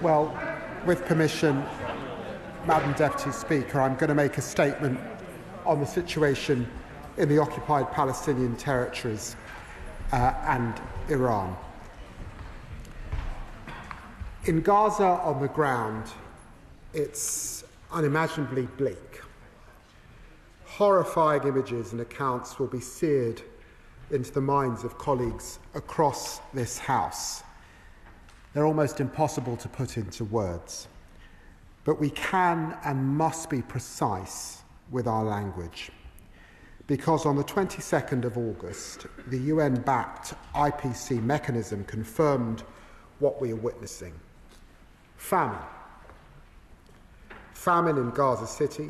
Well, with permission, Madam Deputy Speaker, I'm going to make a statement on the situation in the occupied Palestinian territories and Iran. In Gaza on the ground, it's unimaginably bleak. Horrifying images and accounts will be seared into the minds of colleagues across this House. They're almost impossible to put into words. But we can and must be precise with our language. Because on the 22nd of August, the UN-backed IPC mechanism confirmed what we are witnessing. Famine. Famine in Gaza City.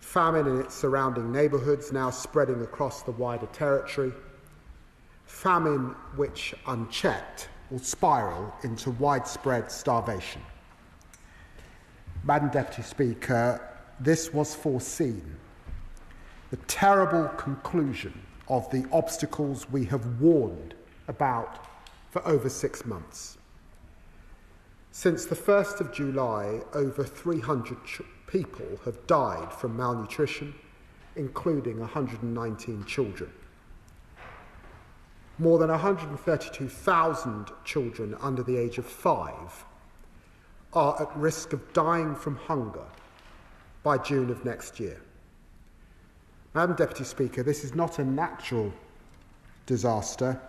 Famine in its surrounding neighbourhoods, now spreading across the wider territory. Famine which, unchecked, will spiral into widespread starvation. Madam Deputy Speaker, this was foreseen. The terrible conclusion of the obstacles we have warned about for over 6 months. Since the 1st of July, over 300 people have died from malnutrition, including 119 children. More than 132,000 children under the age of 5 are at risk of dying from hunger by June of next year. Madam Deputy Speaker, this is not a natural disaster,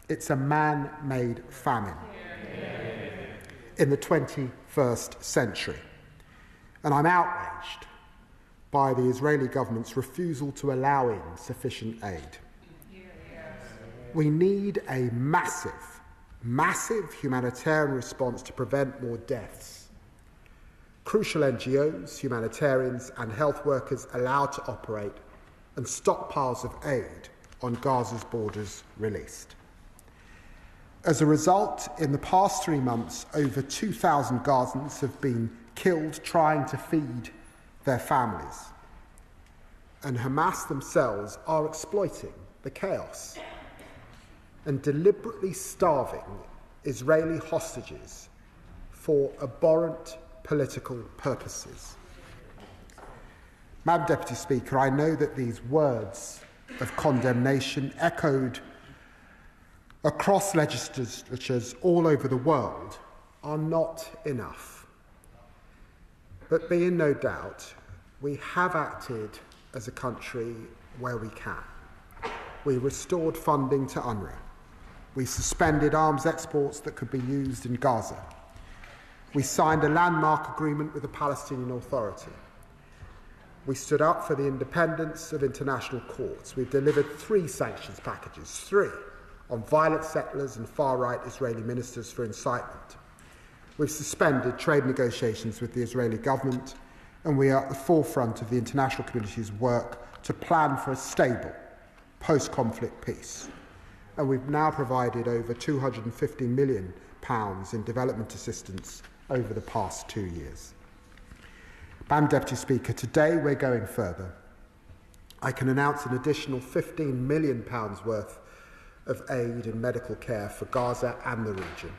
it's a man-made famine in the 21st century. And I'm outraged by the Israeli government's refusal to allow in sufficient aid. We need a massive humanitarian response to prevent more deaths. Crucial NGOs, humanitarians and health workers allowed to operate and stockpiles of aid on Gaza's borders released. As a result, in the past 3 months, over 2,000 Gazans have been killed trying to feed their families. And Hamas themselves are exploiting the chaos and deliberately starving Israeli hostages for abhorrent political purposes. Madam Deputy Speaker, I know that these words of condemnation echoed across legislatures all over the world are not enough. But be in no doubt, we have acted as a country where we can. We restored funding to UNRWA. We suspended arms exports that could be used in Gaza. We signed a landmark agreement with the Palestinian Authority. We stood up for the independence of international courts. We've delivered 3 sanctions packages, 3, on violent settlers and far-right Israeli ministers for incitement. We've suspended trade negotiations with the Israeli government, and we are at the forefront of the international community's work to plan for a stable post-conflict peace. And we've now provided over £250 million in development assistance over the past 2 years. Madam Deputy Speaker, today we're going further. I can announce an additional £15 million worth of aid and medical care for Gaza and the region.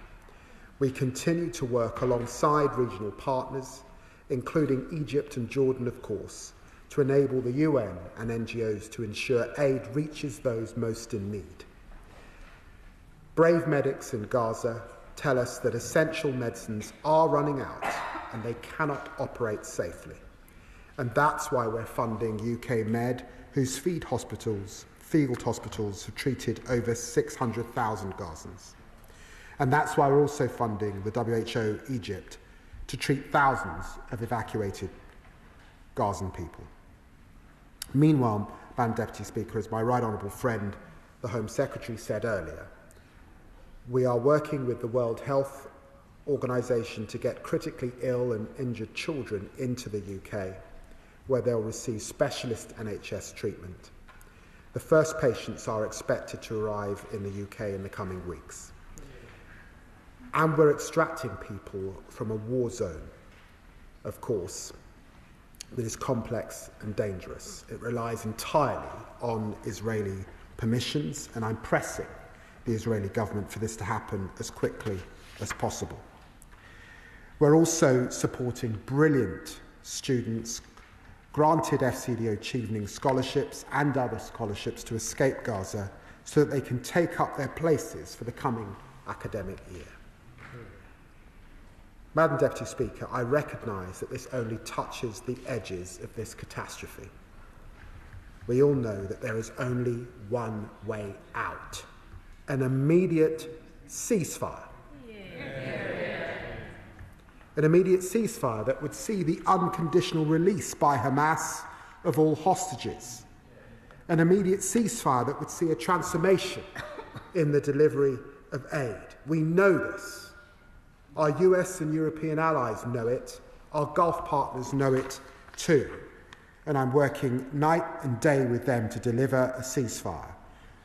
We continue to work alongside regional partners, including Egypt and Jordan, of course, to enable the UN and NGOs to ensure aid reaches those most in need. Brave medics in Gaza tell us that essential medicines are running out and they cannot operate safely. And that's why we're funding UK Med, whose field hospitals have treated over 600,000 Gazans. And that's why we're also funding the WHO Egypt to treat thousands of evacuated Gazan people. Meanwhile, Madam Deputy Speaker, as my right honourable friend, the Home Secretary, said earlier, we are working with the World Health Organization to get critically ill and injured children into the UK, where they'll receive specialist NHS treatment. The first patients are expected to arrive in the UK in the coming weeks. And we're extracting people from a war zone, of course, that is complex and dangerous. It relies entirely on Israeli permissions, and I'm pressing the Israeli government for this to happen as quickly as possible. We're also supporting brilliant students granted FCDO Achieving Scholarships and other scholarships to escape Gaza so that they can take up their places for the coming academic year. Madam Deputy Speaker, I recognise that this only touches the edges of this catastrophe. We all know that there is only one way out: an immediate ceasefire. An immediate ceasefire that would see the unconditional release by Hamas of all hostages. An immediate ceasefire that would see a transformation in the delivery of aid. We know this. Our US and European allies know it. Our Gulf partners know it too. And I'm working night and day with them to deliver a ceasefire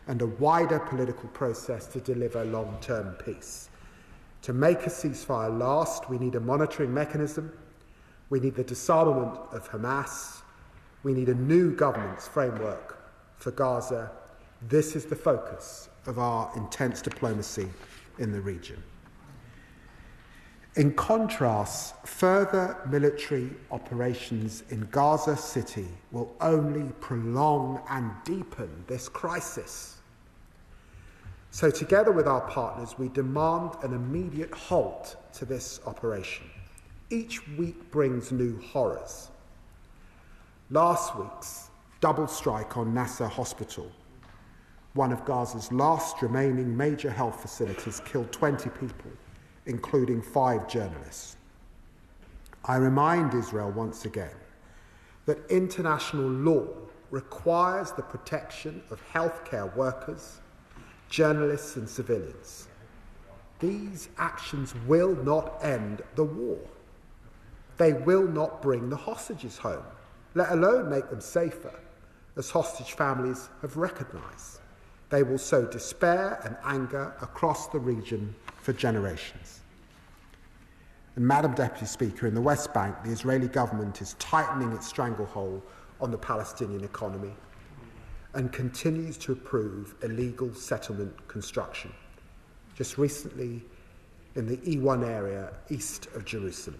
and a wider political process to deliver long-term peace. To make a ceasefire last, we need a monitoring mechanism, we need the disarmament of Hamas, we need a new governance framework for Gaza. This is the focus of our intense diplomacy in the region. In contrast, further military operations in Gaza City will only prolong and deepen this crisis. So together with our partners, we demand an immediate halt to this operation. Each week brings new horrors. Last week's double strike on Nasser Hospital, one of Gaza's last remaining major health facilities, killed 20 people, including 5 journalists. I remind Israel once again that international law requires the protection of healthcare workers, journalists and civilians. These actions will not end the war. They will not bring the hostages home, let alone make them safer, as hostage families have recognised. They will sow despair and anger across the region for generations. And Madam Deputy Speaker, in the West Bank, the Israeli government is tightening its stranglehold on the Palestinian economy and continues to approve illegal settlement construction, just recently in the E1 area east of Jerusalem.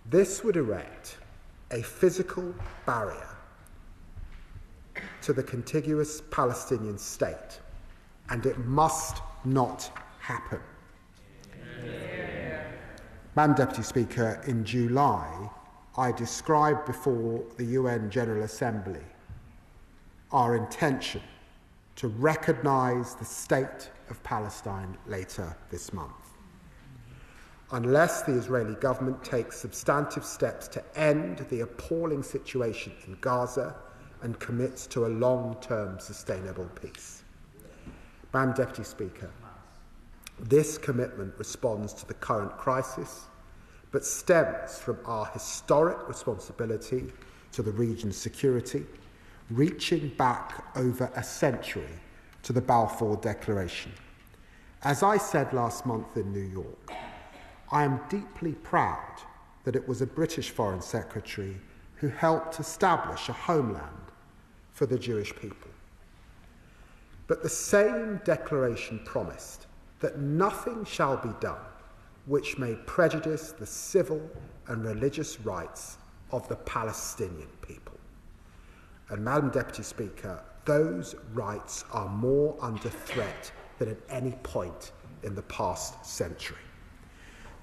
This would erect a physical barrier to the contiguous Palestinian state, and it must not happen. Madam Deputy Speaker, in July, I described before the UN General Assembly our intention to recognise the state of Palestine later this month. Unless the Israeli government takes substantive steps to end the appalling situation in Gaza and commits to a long-term sustainable peace. Madam Deputy Speaker, this commitment responds to the current crisis, but stems from our historic responsibility to the region's security, reaching back over a century to the Balfour Declaration. As I said last month in New York, I am deeply proud that it was a British Foreign Secretary who helped establish a homeland for the Jewish people. But the same declaration promised that nothing shall be done which may prejudice the civil and religious rights of the Palestinian people. And Madam Deputy Speaker, those rights are more under threat than at any point in the past century.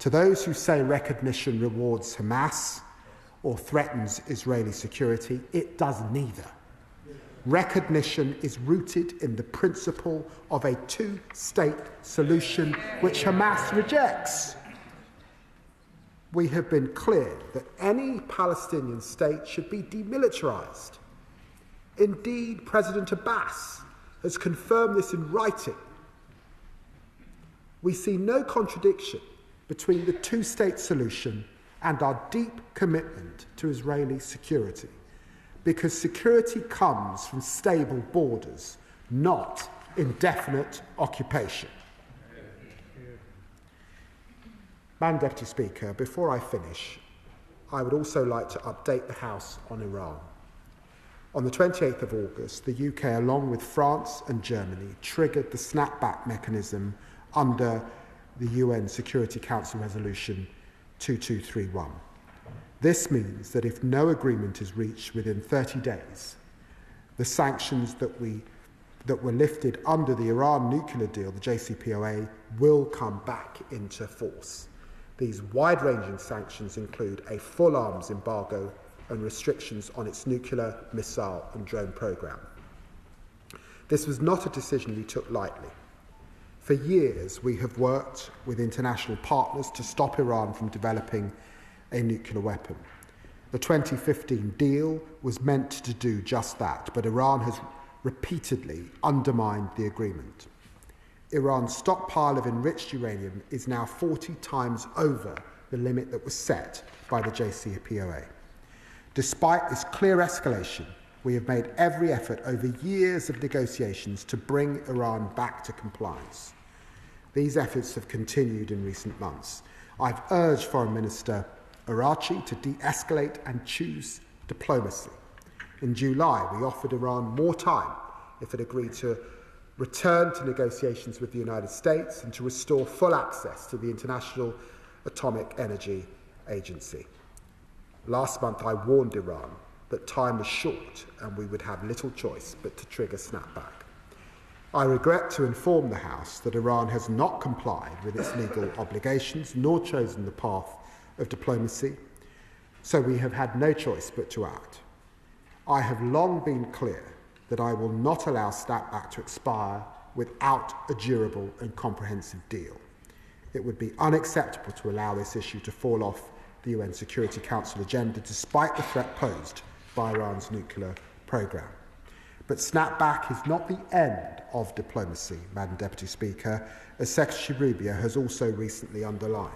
To those who say recognition rewards Hamas or threatens Israeli security, it does neither. Recognition is rooted in the principle of a two-state solution which Hamas rejects. We have been clear that any Palestinian state should be demilitarized. Indeed, President Abbas has confirmed this in writing. We see no contradiction between the two-state solution and our deep commitment to Israeli security, because security comes from stable borders, not indefinite occupation. Madam Deputy Speaker, before I finish, I would also like to update the House on Iran. On the 28th of August, the UK, along with France and Germany, triggered the snapback mechanism under the UN Security Council Resolution 2231. This means that if no agreement is reached within 30 days, the sanctions that were lifted under the Iran nuclear deal, the JCPOA, will come back into force. These wide-ranging sanctions include a full arms embargo and restrictions on its nuclear, missile and drone program. This was not a decision we took lightly. For years, we have worked with international partners to stop Iran from developing a nuclear weapon. The 2015 deal was meant to do just that, but Iran has repeatedly undermined the agreement. Iran's stockpile of enriched uranium is now 40 times over the limit that was set by the JCPOA. Despite this clear escalation, we have made every effort over years of negotiations to bring Iran back to compliance. These efforts have continued in recent months. I've urged Foreign Minister Araghchi to de-escalate and choose diplomacy. In July, we offered Iran more time if it agreed to return to negotiations with the United States and to restore full access to the International Atomic Energy Agency. Last month, I warned Iran that time was short and we would have little choice but to trigger snapback. I regret to inform the House that Iran has not complied with its legal obligations nor chosen the path of diplomacy, so we have had no choice but to act. I have long been clear that I will not allow snapback to expire without a durable and comprehensive deal. It would be unacceptable to allow this issue to fall off the UN Security Council agenda despite the threat posed by Iran's nuclear program. But snapback is not the end of diplomacy, Madam Deputy Speaker, as Secretary Rubio has also recently underlined.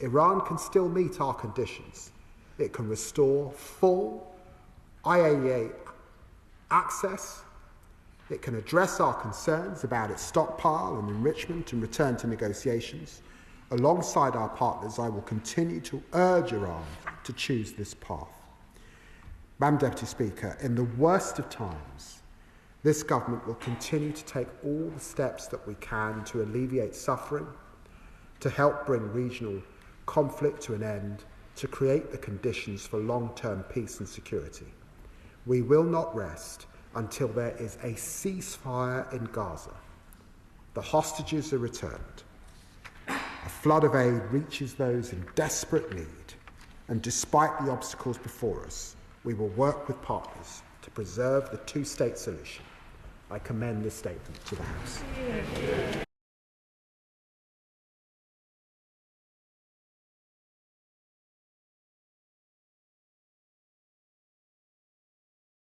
Iran can still meet our conditions. It can restore full IAEA access. It can address our concerns about its stockpile and enrichment and return to negotiations. Alongside our partners, I will continue to urge Iran to choose this path. Madam Deputy Speaker, in the worst of times, this government will continue to take all the steps that we can to alleviate suffering, to help bring regional conflict to an end, to create the conditions for long-term peace and security. We will not rest until there is a ceasefire in Gaza. The hostages are returned. A flood of aid reaches those in desperate need, and despite the obstacles before us, we will work with partners to preserve the two-state solution. I commend this statement to the House.